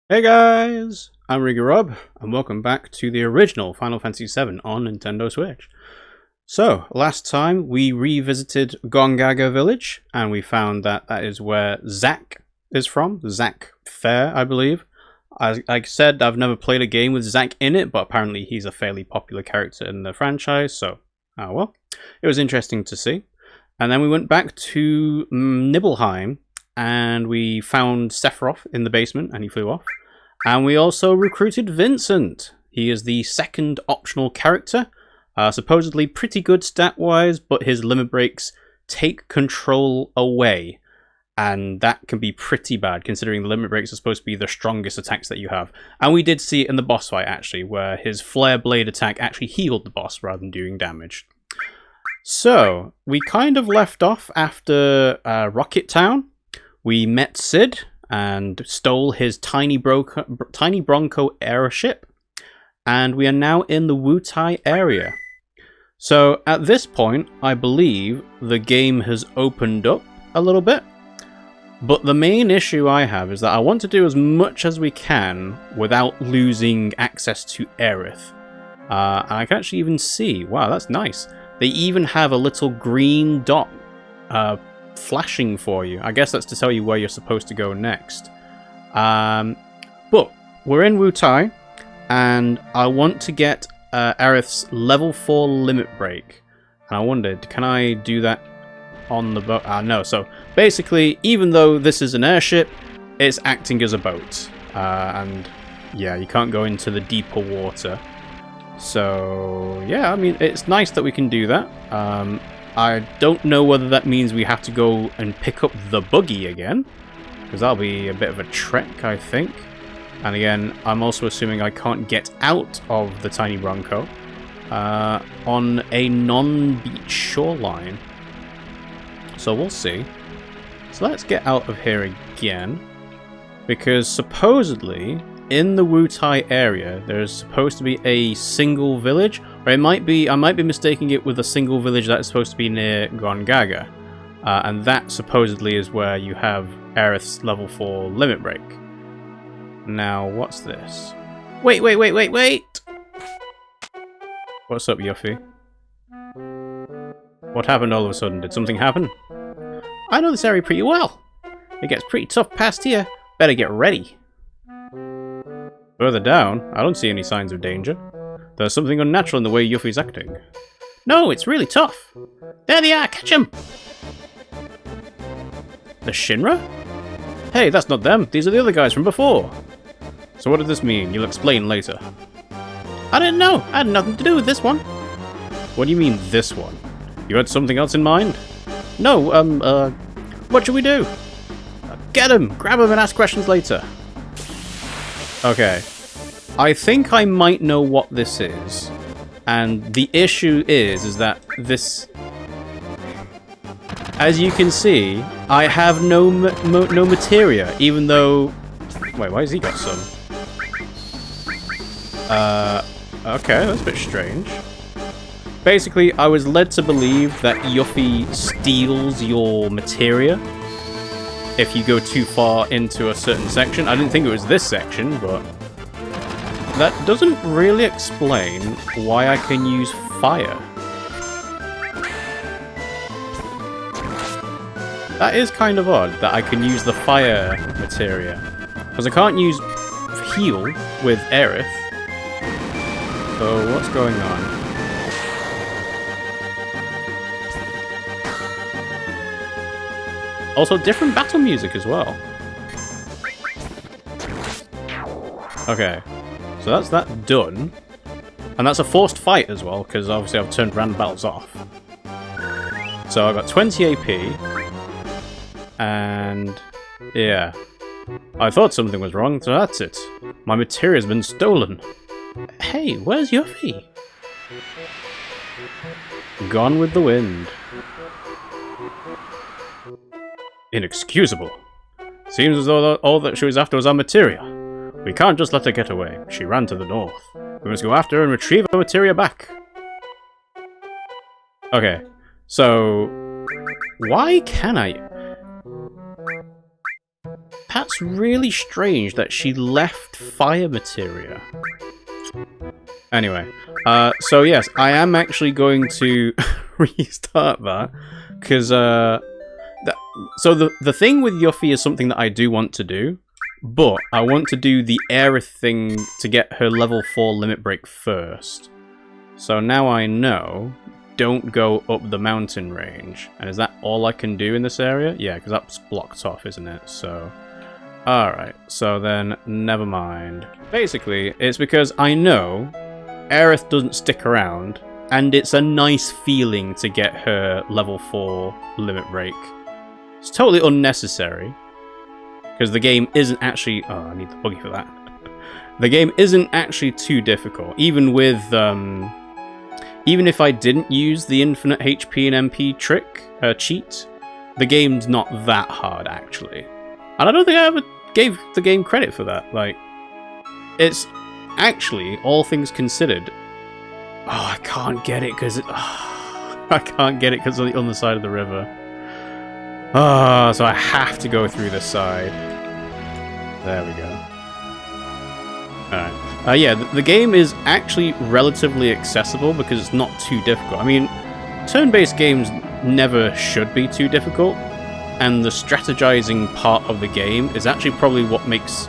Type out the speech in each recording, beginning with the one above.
Hey guys, I'm RiggyRob, and welcome back to the original Final Fantasy VII on Nintendo Switch. So, last time we revisited Gongaga Village, and we found that that is where Zack is from. Zack Fair, I believe. Like I said, I've never played a game with Zack in it, but apparently he's a fairly popular character in the franchise, so, well. It was interesting to see. And then we went back to Nibelheim, and we found Sephiroth in the basement, and he flew off. And we also recruited Vincent. He is the second optional character. Supposedly pretty good stat-wise, but his limit breaks take control away. And that can be pretty bad, considering the limit breaks are supposed to be the strongest attacks that you have. And we did see it in the boss fight, actually, where his flare blade attack actually healed the boss rather than doing damage. So, we kind of left off after Rocket Town. We met Sid and stole his tiny Bronco airship, and we are now in the Wutai area. So at this point, I believe the game has opened up a little bit, but the main issue I have is that I want to do as much as we can without losing access to Aerith. And I can actually even see, wow, that's nice. They even have a little green dot flashing for you. I guess that's to tell you where you're supposed to go next. But we're in Wutai, and I want to get Aerith's level 4 limit break. And I wondered, can I do that on the boat? No. So basically, even though this is an airship, it's acting as a boat. And yeah, you can't go into the deeper water. So yeah, I mean, it's nice that we can do that. I don't know whether that means we have to go and pick up the buggy again, because that'll be a bit of a trek, I think. And again, I'm also assuming I can't get out of the tiny Bronco on a non-beach shoreline. So we'll see. So let's get out of here again, because supposedly in the Wutai area there's supposed to be a single village. Or I might be mistaking it with a single village that's supposed to be near Gongaga. And that supposedly is where you have Aerith's level 4 limit break. Now, what's this? Wait! What's up, Yuffie? What happened all of a sudden? Did something happen? I know this area pretty well. It gets pretty tough past here. Better get ready. Further down, I don't see any signs of danger. There's something unnatural in the way Yuffie's acting. No, it's really tough. There they are, catch them! The Shinra? Hey, that's not them. These are the other guys from before. So what does this mean? You'll explain later. I didn't know. I had nothing to do with this one. What do you mean, this one? You had something else in mind? No, what should we do? Get him! Grab him and ask questions later. Okay. I think I might know what this is. And the issue is that this... As you can see, I have no materia, even though... Wait, why has he got some? Okay, that's a bit strange. Basically, I was led to believe that Yuffie steals your materia if you go too far into a certain section. I didn't think it was this section, but... That doesn't really explain why I can use fire. That is kind of odd that I can use the fire materia. Because I can't use heal with Aerith. So what's going on? Also different battle music as well. Okay. So that's that done. And that's a forced fight as well, because obviously I've turned random battles off. So I've got 20 AP. And yeah. I thought something was wrong, so that's it. My material's been stolen. Hey, where's Yuffie? Gone with the wind. Inexcusable. Seems as though all that she was after was our materia. We can't just let her get away. She ran to the north. We must go after her and retrieve our materia back. Okay, so... Why can I... That's really strange that she left fire materia. Anyway, so yes, I am actually going to restart that, because so the thing with Yuffie is something that I do want to do, but I want to do the Aerith thing to get her level 4 limit break first. So now I know, don't go up the mountain range. And is that all I can do in this area? Yeah, because that's blocked off, isn't it? So, alright, so then never mind. Basically, it's because I know Aerith doesn't stick around, and it's a nice feeling to get her level 4 limit break. It's totally unnecessary, because the game isn't actually... Oh, I need the buggy for that. The game isn't actually too difficult, even with... even if I didn't use the infinite HP and MP trick, cheat, the game's not that hard, actually. And I don't think I ever gave the game credit for that. Like, it's actually, all things considered... Oh, I can't get it because I can't get it because of the other side of the river. Ah, so I have to go through this side. There we go. Alright. Yeah, the game is actually relatively accessible because it's not too difficult. I mean, turn-based games never should be too difficult, and the strategizing part of the game is actually probably what makes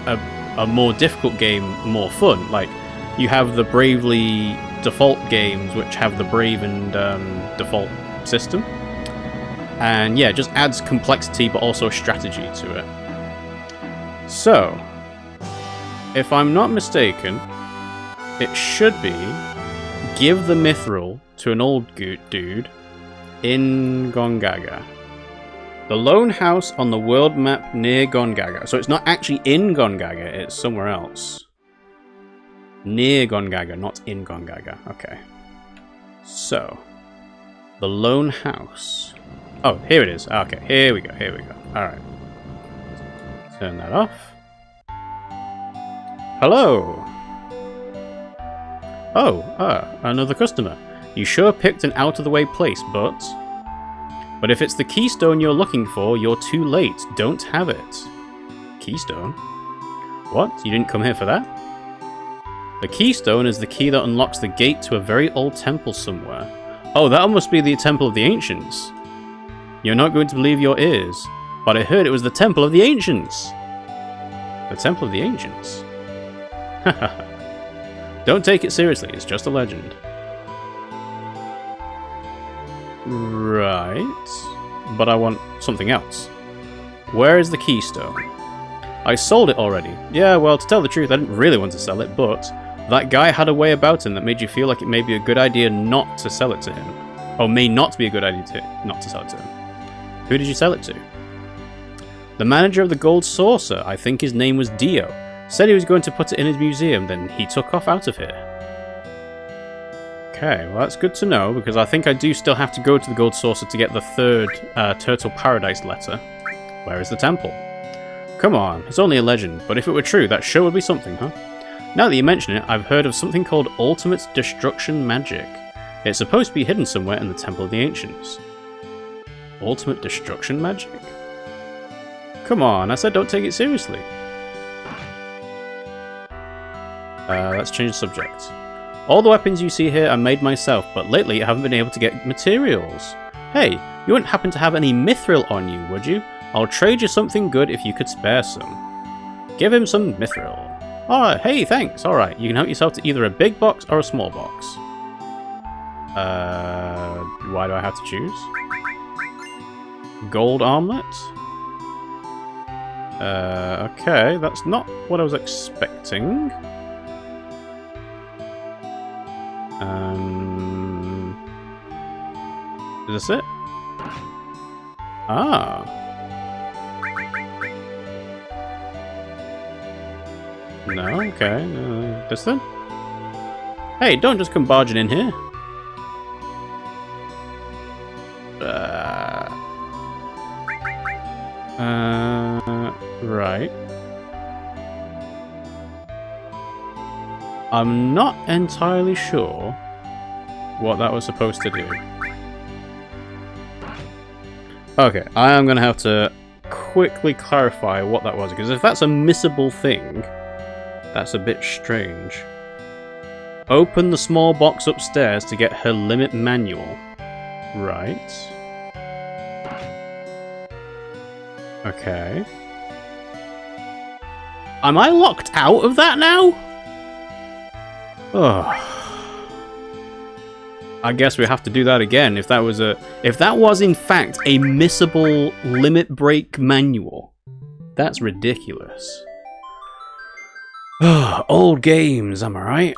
a more difficult game more fun. Like, you have the Bravely default games, which have the Brave and default system. And yeah, it just adds complexity, but also strategy to it. So, if I'm not mistaken, it should be give the mithril to an old dude in Gongaga. The lone house on the world map near Gongaga. So it's not actually in Gongaga, it's somewhere else. Near Gongaga, not in Gongaga. Okay. So, the lone house. Oh, here it is. Okay, here we go, here we go. Alright. Turn that off. Hello! Oh, another customer. You sure picked an out-of-the-way place, but if it's the keystone you're looking for, you're too late. Don't have it. Keystone? What? You didn't come here for that? The keystone is the key that unlocks the gate to a very old temple somewhere. Oh, that must be the Temple of the Ancients. You're not going to believe your ears, but I heard it was the Temple of the Ancients. The Temple of the Ancients? Haha. Don't take it seriously, it's just a legend. Right. But I want something else. Where is the keystone? I sold it already. Yeah, well, to tell the truth, I didn't really want to sell it, but that guy had a way about him that made you feel like it may be a good idea not to sell it to him. Or may not be a good idea not to sell it to him. Who did you sell it to? The manager of the Gold Saucer, I think his name was Dio, said he was going to put it in his museum, then he took off out of here. Okay, well that's good to know, because I think I do still have to go to the Gold Saucer to get the third Turtle Paradise letter. Where is the temple? Come on, it's only a legend, but if it were true, that sure would be something, huh? Now that you mention it, I've heard of something called Ultimate Destruction Magic. It's supposed to be hidden somewhere in the Temple of the Ancients. Ultimate Destruction Magic? Come on, I said don't take it seriously. Let's change the subject. All the weapons you see here are made myself, but lately I haven't been able to get materials. Hey, you wouldn't happen to have any mithril on you, would you? I'll trade you something good if you could spare some. Give him some mithril. Oh, hey, thanks. Alright, you can help yourself to either a big box or a small box. Why do I have to choose? Gold armlet? Okay, that's not what I was expecting. Is this it? Ah. No, okay. This then? Hey, don't just come barging in here. Right. I'm not entirely sure what that was supposed to do. Okay, I am going to have to quickly clarify what that was, because if that's a missable thing, that's a bit strange. Open the small box upstairs to get her limit manual. Right. Okay. Am I locked out of that now? Oh. I guess we have to do that again if that was in fact a missable limit break manual. That's ridiculous. Old games, am I right?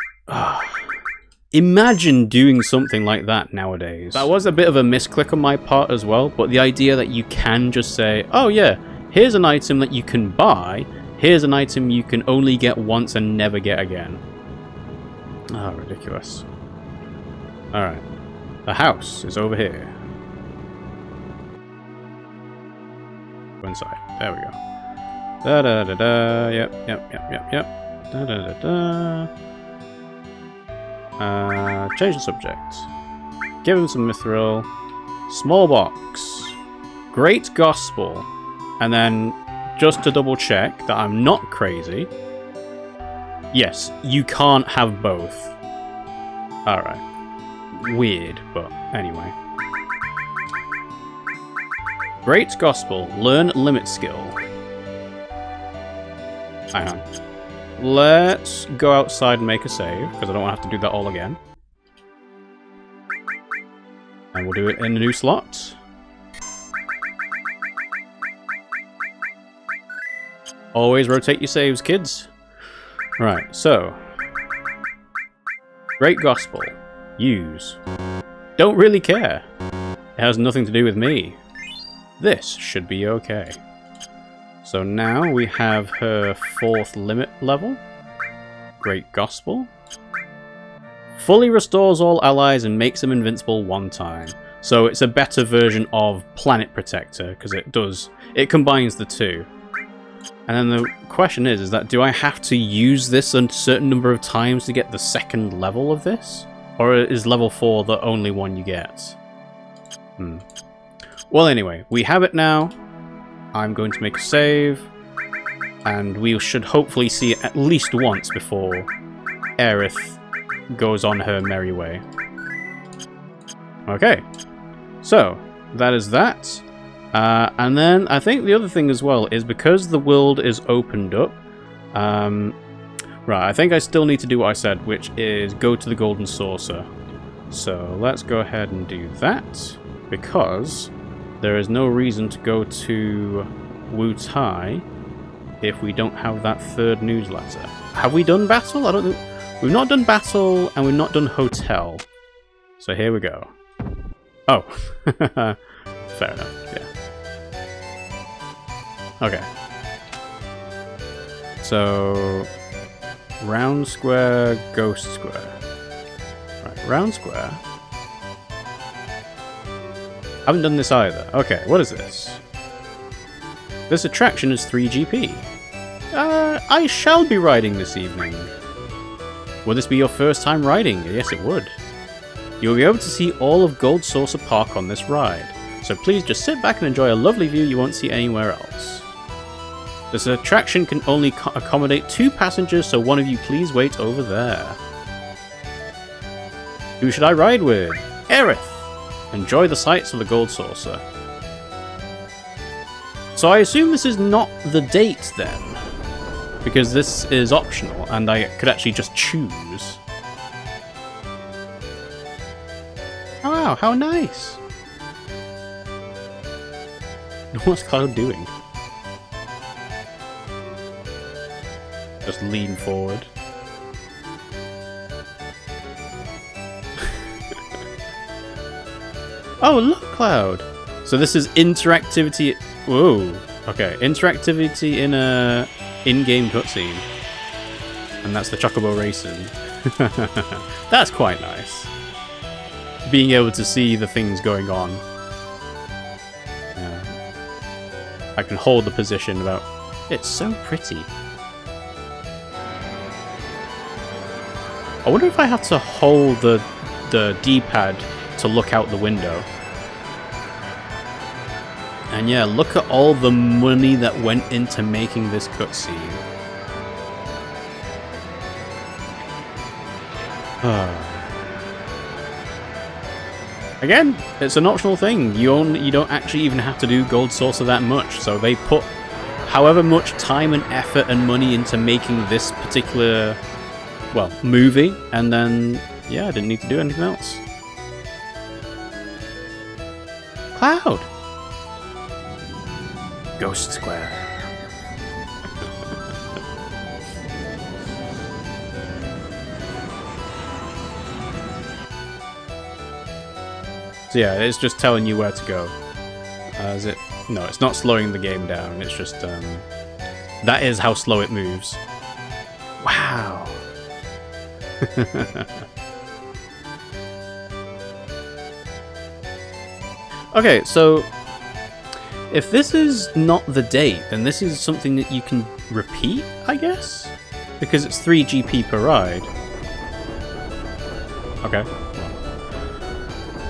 Imagine doing something like that nowadays. That was a bit of a misclick on my part as well, but the idea that you can just say, oh yeah, here's an item that you can buy, here's an item you can only get once and never get again. Oh, ridiculous. Alright. The house is over here. Go inside. There we go. Da da da da. Yep. Da da da da. Change the subject. Give him some mithril. Small box. Great gospel. And then, just to double check that I'm not crazy. Yes, you can't have both. Alright. Weird, but anyway. Great gospel. Learn limit skill. Hang on. Let's go outside and make a save, because I don't want to have to do that all again. And we'll do it in a new slot. Always rotate your saves, kids. Right, so. Great gospel. Use. Don't really care. It has nothing to do with me. This should be okay. So now we have her 4th limit level. Great gospel. Fully restores all allies and makes them invincible 1 time. So it's a better version of Planet Protector, because it combines the two. And then the question is that do I have to use this a certain number of times to get the 2nd level of this? Or is level 4 the only one you get? Well, anyway, we have it now. I'm going to make a save. And we should hopefully see it at least once before Aerith goes on her merry way. Okay. So, that is that. And then I think the other thing as well is because the world is opened up. Right, I think I still need to do what I said, which is go to the Golden Saucer. So let's go ahead and do that, because there is no reason to go to Wu Tai if we don't have that 3rd newsletter. Have we done battle? I don't know. We've not done battle, and we've not done hotel. So here we go. Oh. Fair enough, yeah. Okay. So... round square, ghost square. Right, round square. Haven't done this either. Okay, what is this? This attraction is 3 GP. I shall be riding this evening. Will this be your first time riding? Yes, it would. You'll be able to see all of Gold Saucer Park on this ride, so please just sit back and enjoy a lovely view you won't see anywhere else. This attraction can only accommodate 2 passengers, so one of you please wait over there. Who should I ride with? Aerith! Enjoy the sights of the Gold Saucer. So I assume this is not the date then, because this is optional and I could actually just choose. Oh wow, how nice! What's Cloud doing? Just lean forward. Oh, look, Cloud! So this is interactivity... Whoa. Okay, interactivity in a in-game cutscene. And that's the Chocobo racing. That's quite nice. Being able to see the things going on. Yeah. I can hold the position about... It's so pretty. I wonder if I have to hold the D-pad to look out the window. And yeah, look at all the money that went into making this cutscene. Again, it's an optional thing. You don't actually even have to do Gold Saucer that much. So they put however much time and effort and money into making this particular, well, movie, and then yeah, I didn't need to do anything else. Cloud! Ghost Square. So yeah, it's just telling you where to go. Is it? No, it's not slowing the game down. It's just that is how slow it moves. Wow. Okay, so if this is not the date, then this is something that you can repeat, I guess? Because it's 3 GP per ride. Okay.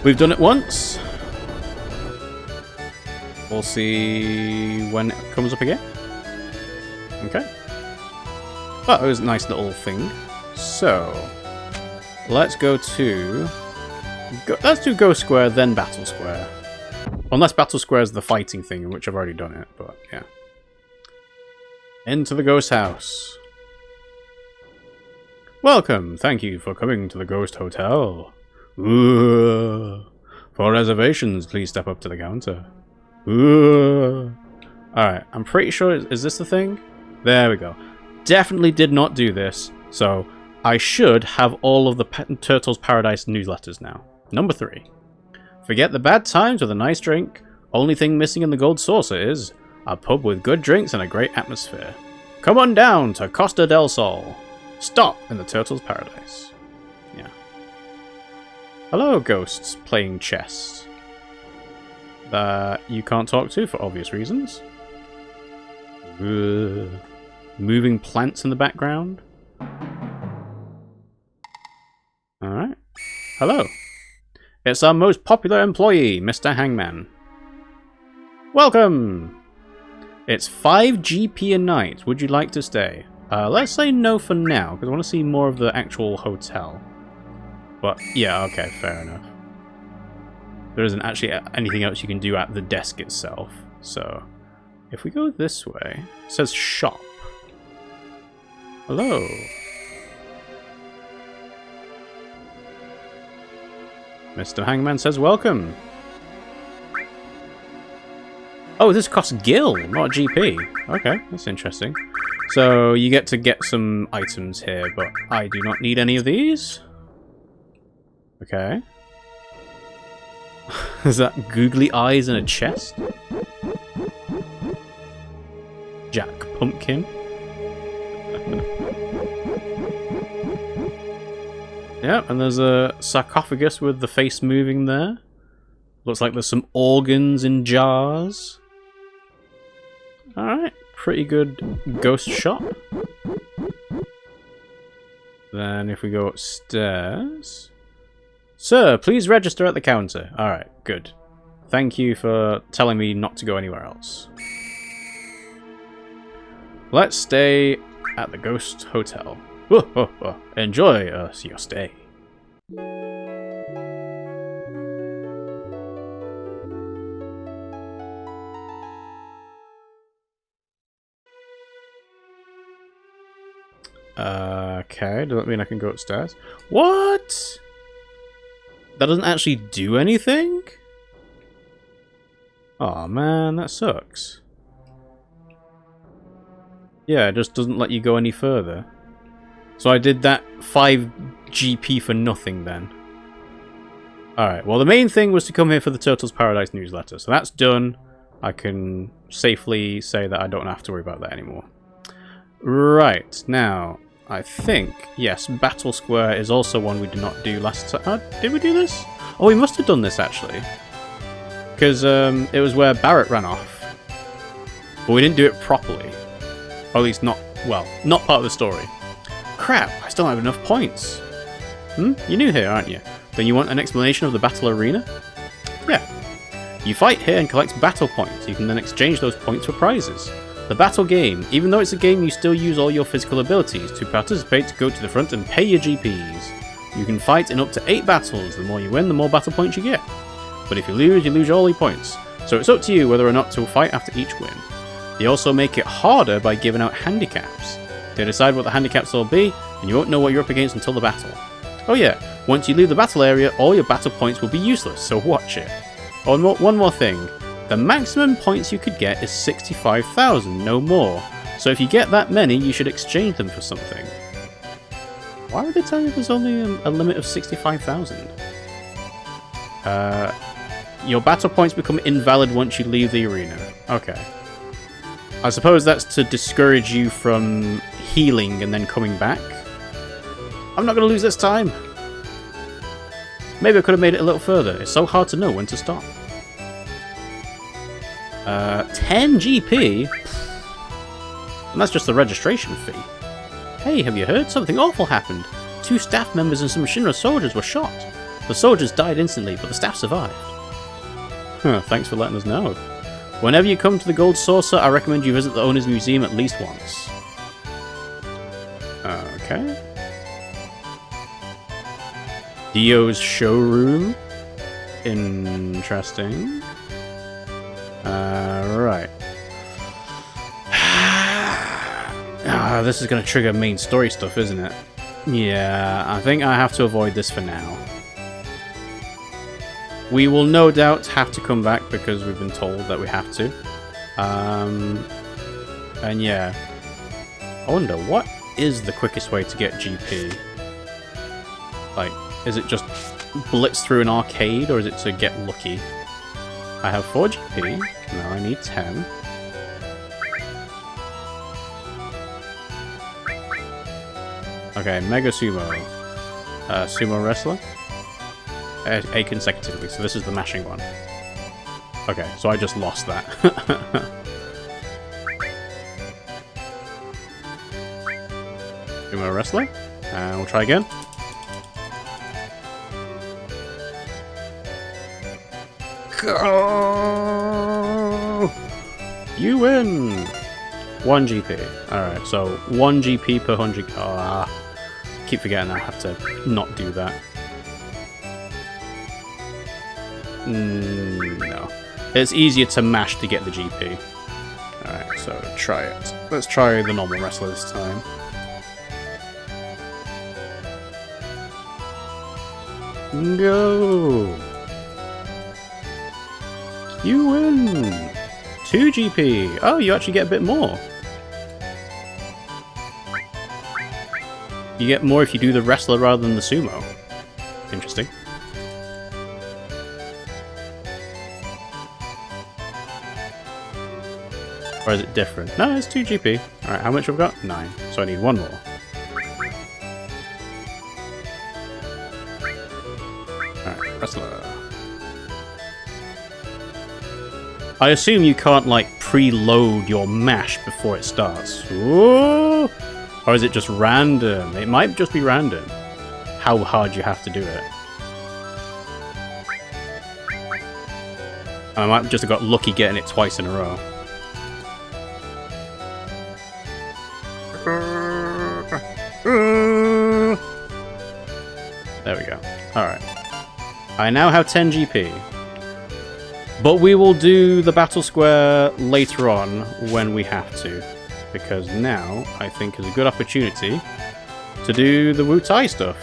We've done it once. We'll see when it comes up again. Okay. Oh, it was a nice little thing. So, let's go to... let's do Ghost Square, then Battle Square. Unless Battle Square is the fighting thing, in which I've already done it, but yeah. Into the Ghost House. Welcome. Thank you for coming to the Ghost Hotel. Ooh. For reservations, please step up to the counter. Ooh. Alright, I'm pretty sure... is this the thing? There we go. Definitely did not do this, so I should have all of the Turtles Paradise newsletters now. Number 3. Forget the bad times with a nice drink. Only thing missing in the Gold Saucer is a pub with good drinks and a great atmosphere. Come on down to Costa del Sol. Stop in the Turtles Paradise. Yeah. Hello, ghosts playing chess. That you can't talk to for obvious reasons. Moving plants in the background. Alright. Hello. It's our most popular employee, Mr. Hangman. Welcome! It's 5 GP a night. Would you like to stay? Let's say no for now, because I want to see more of the actual hotel. But, yeah, okay, fair enough. There isn't actually anything else you can do at the desk itself. So, if we go this way, it says shop. Hello. Mr. Hangman says welcome. Oh, this costs gil, not GP. Okay, that's interesting. So you get to get some items here, but I do not need any of these. Okay. Is that googly eyes in a chest? Jack Pumpkin. Yeah, and there's a sarcophagus with the face moving there. Looks like there's some organs in jars. Alright, pretty good ghost shop. Then if we go upstairs... Sir, please register at the counter. Alright, good. Thank you for telling me not to go anywhere else. Let's stay at the Ghost Hotel. Enjoy your stay. Okay, does that mean I can go upstairs? What? That doesn't actually do anything? Oh man, that sucks. Yeah, it just doesn't let you go any further. So I did that 5 GP for nothing then. Alright, well the main thing was to come here for the Turtles Paradise newsletter. So that's done. I can safely say that I don't have to worry about that anymore. Right, now, I think, yes, Battle Square is also one we did not do last time. Did we do this? Oh, we must have done this actually. Because it was where Barrett ran off. But we didn't do it properly. Or at least not, well, not part of the story. Crap, I still don't have enough points. You're new here, aren't you? Then you want an explanation of the battle arena? Yeah. You fight here and collect battle points. You can then exchange those points for prizes. The battle game. Even though it's a game, you still use all your physical abilities. To participate, go to the front and pay your GPs. You can fight in up to 8 battles. The more you win, the more battle points you get. But if you lose all your points. So it's up to you whether or not to fight after each win. They also make it harder by giving out handicaps. They decide what the handicaps will be, and you won't know what you're up against until the battle. Oh yeah, once you leave the battle area, all your battle points will be useless, so watch it. Oh, and one more thing. The maximum points you could get is 65,000, no more. So if you get that many, you should exchange them for something. Why would they tell you there's only a limit of 65,000? Your battle points become invalid once you leave the arena. Okay. I suppose that's to discourage you from healing and then coming back. I'm not going to lose this time. Maybe I could have made it a little further. It's so hard to know when to stop. 10 GP? And that's just the registration fee. Hey, have you heard? Something awful happened. 2 staff members and some Shinra soldiers were shot. The soldiers died instantly, but the staff survived. Huh, thanks for letting us know. Whenever you come to the Gold Saucer, I recommend you visit the owner's museum at least once. Okay. Dio's showroom. Interesting. Right. This is going to trigger main story stuff, isn't it? Yeah, I think I have to avoid this for now. We will no doubt have to come back because we've been told that we have to. And yeah. I wonder, what is the quickest way to get GP? Like, is it just blitz through an arcade, or is it to get lucky? I have 4 GP. Now I need 10. Okay, Mega Sumo. Sumo Wrestler. A consecutively, so this is the mashing one. Okay, so I just lost that. Sumo Wrestler. And we'll try again. Go! You win! 1 GP. Alright, so 1 GP per 100. Keep forgetting I have to not do that. No. It's easier to mash to get the GP. Alright, so try it. Let's try the normal wrestler this time. Go! You win! 2 GP! Oh, you actually get a bit more. You get more if you do the wrestler rather than the sumo. Interesting. Or is it different? No, it's 2 GP. Alright, how much have we got? 9. So I need 1 more. Alright, wrestler. I assume you can't, like, preload your mash before it starts. Ooh! Or is it just random? It might just be random. How hard you have to do it. I might just have got lucky getting it twice in a row. There we go. Alright. I now have 10 GP. But we will do the battle square later on when we have to. Because now, I think, is a good opportunity to do the Wu Tai stuff.